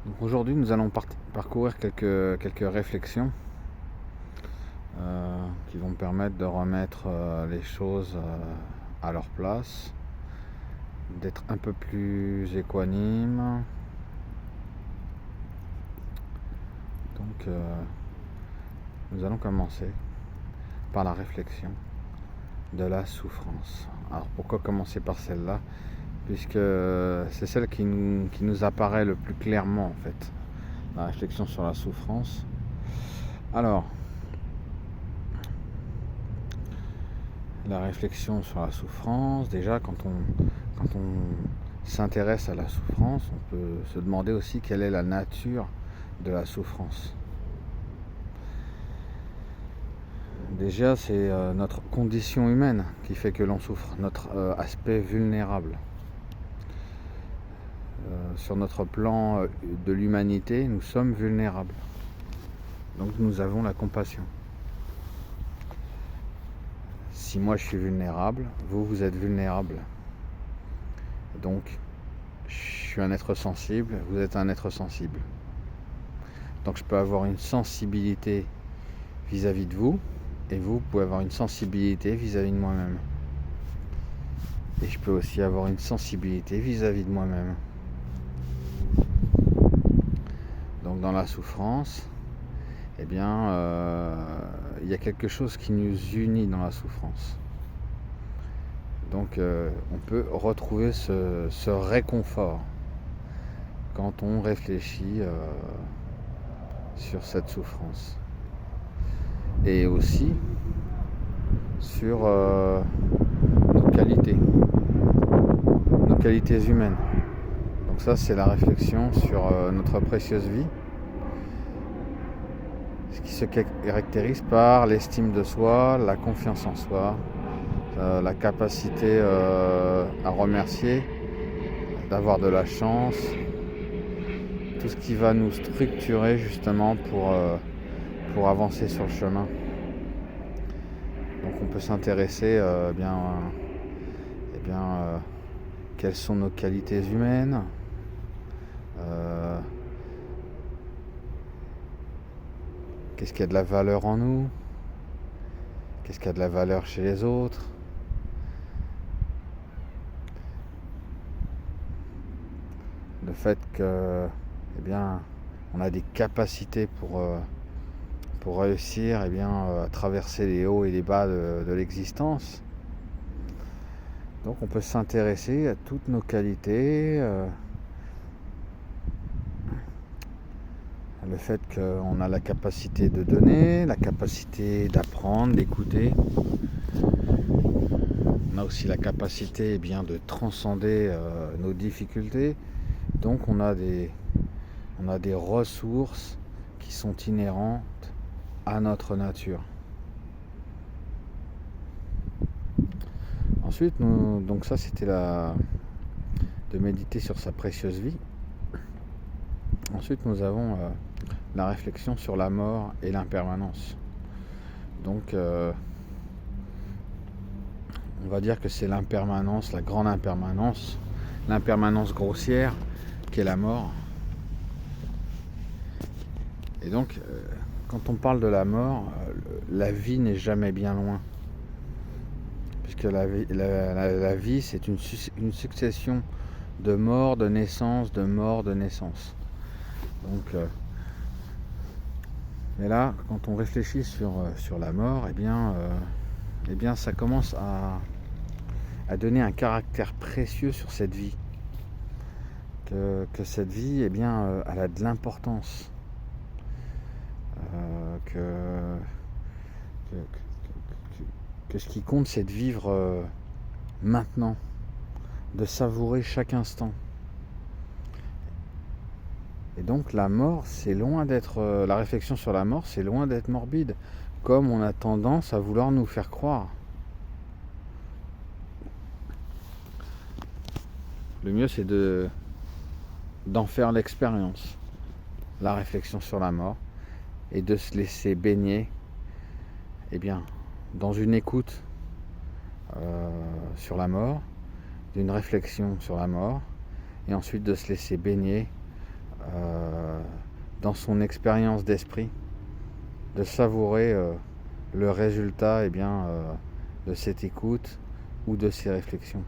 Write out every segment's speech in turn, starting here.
Donc aujourd'hui, nous allons parcourir quelques réflexions qui vont permettre de remettre les choses à leur place, d'être un peu plus équanime. Donc nous allons commencer par la réflexion de la souffrance. Alors pourquoi commencer par celle-là? Puisque c'est celle qui nous apparaît le plus clairement en fait, la réflexion sur la souffrance. Alors, la réflexion sur la souffrance, déjà quand on s'intéresse à la souffrance, on peut se demander aussi quelle est la nature de la souffrance. Déjà, c'est notre condition humaine qui fait que l'on souffre, notre aspect vulnérable. Sur notre plan de l'humanité, nous sommes vulnérables. Donc nous avons la compassion. Si moi je suis vulnérable, vous êtes vulnérable. Donc je suis un être sensible, vous êtes un être sensible. Donc je peux avoir une sensibilité vis-à-vis de vous, et vous pouvez avoir une sensibilité vis-à-vis de moi-même. Et je peux aussi avoir une sensibilité vis-à-vis de moi-même. Donc dans la souffrance, eh bien, il y a quelque chose qui nous unit dans la souffrance. Donc on peut retrouver ce réconfort quand on réfléchit sur cette souffrance. Et aussi sur nos qualités humaines. Donc ça, c'est la réflexion sur notre précieuse vie, ce qui se caractérise par l'estime de soi, la confiance en soi, la capacité à remercier, d'avoir de la chance, tout ce qui va nous structurer justement pour avancer sur le chemin. Donc on peut s'intéresser quelles sont nos qualités humaines, qu'est-ce qui a de la valeur en nous, qu'est-ce qui a de la valeur chez les autres. Le fait que, on a des capacités pour réussir à traverser les hauts et les bas de l'existence. Donc on peut s'intéresser à toutes nos qualités, le fait qu'on a la capacité de donner, la capacité d'apprendre, d'écouter. On a aussi la capacité de transcender nos difficultés. Donc on a des ressources qui sont inhérentes à notre nature. Ensuite, donc ça c'était de méditer sur sa précieuse vie. Ensuite, nous avons la réflexion sur la mort et l'impermanence. Donc, on va dire que c'est l'impermanence, la grande impermanence, l'impermanence grossière qui est la mort. Et donc, quand on parle de la mort, la vie n'est jamais bien loin. Puisque la vie c'est une succession de morts, de naissances, de morts, de naissances. Donc, mais là, quand on réfléchit sur la mort, ça commence à donner un caractère précieux sur cette vie. Que cette vie, elle a de l'importance. Que ce qui compte, c'est de vivre maintenant, de savourer chaque instant. Et donc la mort, c'est loin d'être la réflexion sur la mort, c'est loin d'être morbide, comme on a tendance à vouloir nous faire croire. Le mieux, c'est d'en faire l'expérience, la réflexion sur la mort, et de se laisser baigner dans une écoute sur la mort, d'une réflexion sur la mort, et ensuite de se laisser baigner dans son expérience d'esprit, de savourer le résultat de cette écoute ou de ces réflexions.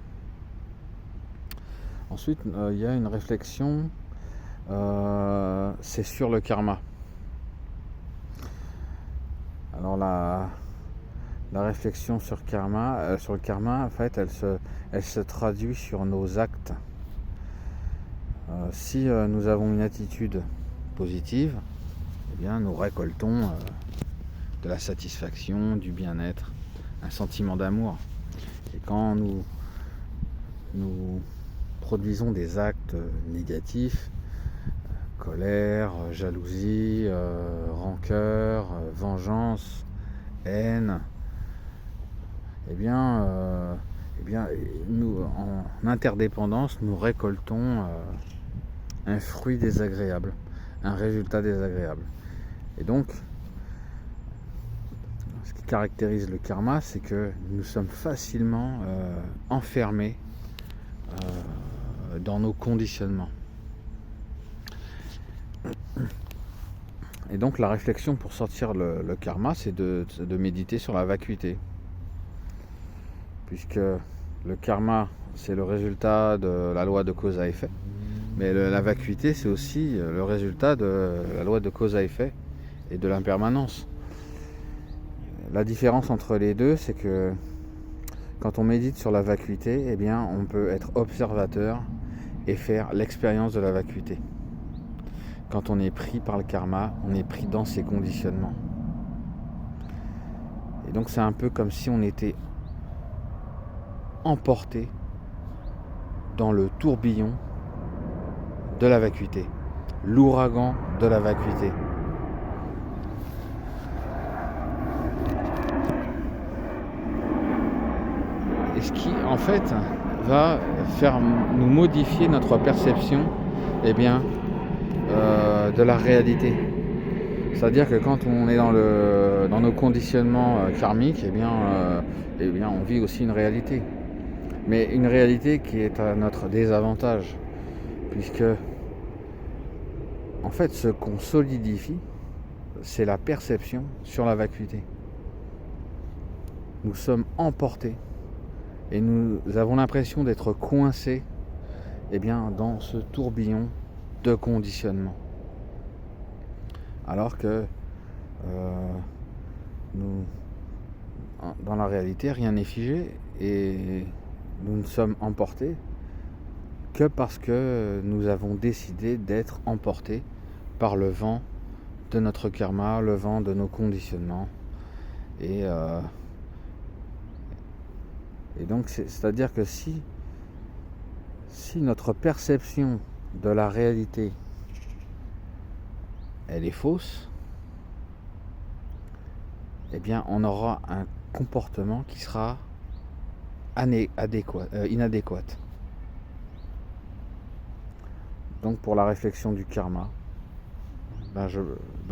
Ensuite, il y a une réflexion, c'est sur le karma. Alors la réflexion sur le karma, en fait, elle se traduit sur nos actes. Si nous avons une attitude positive, eh bien, nous récoltons de la satisfaction, du bien-être, un sentiment d'amour. Et quand nous produisons des actes négatifs, colère, jalousie, rancœur, vengeance, haine, nous, en interdépendance, nous récoltons un fruit désagréable, un résultat désagréable. Et donc, ce qui caractérise le karma, c'est que nous sommes facilement enfermés dans nos conditionnements. Et donc la réflexion pour sortir le karma, c'est de méditer sur la vacuité. Puisque le karma, c'est le résultat de la loi de cause à effet. Mais la vacuité, c'est aussi le résultat de la loi de cause à effet et de l'impermanence. La différence entre les deux, c'est que quand on médite sur la vacuité, eh bien, on peut être observateur et faire l'expérience de la vacuité. Quand on est pris par le karma, on est pris dans ses conditionnements. Et donc c'est un peu comme si on était emporté dans le tourbillon de la vacuité, l'ouragan de la vacuité. Et ce qui en fait va faire nous modifier notre perception de la réalité. C'est-à-dire que quand on est dans nos conditionnements karmiques, on vit aussi une réalité. Mais une réalité qui est à notre désavantage. Puisque, en fait, ce qu'on solidifie, c'est la perception sur la vacuité. Nous sommes emportés et nous avons l'impression d'être coincés dans ce tourbillon de conditionnement. Alors que dans la réalité, rien n'est figé et nous ne sommes emportés que parce que nous avons décidé d'être emportés par le vent de notre karma, le vent de nos conditionnements. Et donc, c'est-à-dire que si notre perception de la réalité, elle est fausse, on aura un comportement qui sera inadéquat. Donc pour la réflexion du karma,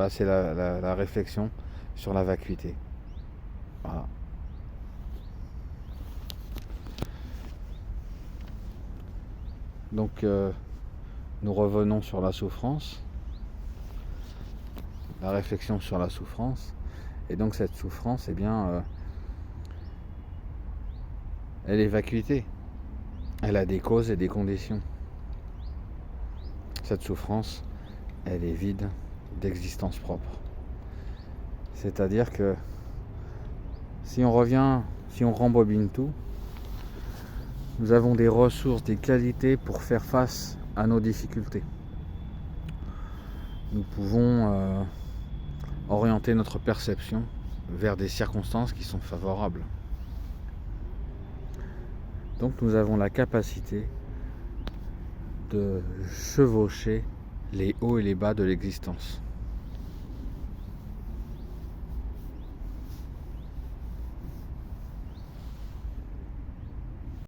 c'est la réflexion sur la vacuité. Voilà. Donc nous revenons sur la souffrance, la réflexion sur la souffrance. Et donc cette souffrance, elle est vacuité. Elle a des causes et des conditions. Cette souffrance, elle est vide d'existence propre. C'est-à-dire que si on rembobine tout, nous avons des ressources, des qualités pour faire face à nos difficultés. Nous pouvons orienter notre perception vers des circonstances qui sont favorables. Donc nous avons la capacité de chevaucher les hauts et les bas de l'existence.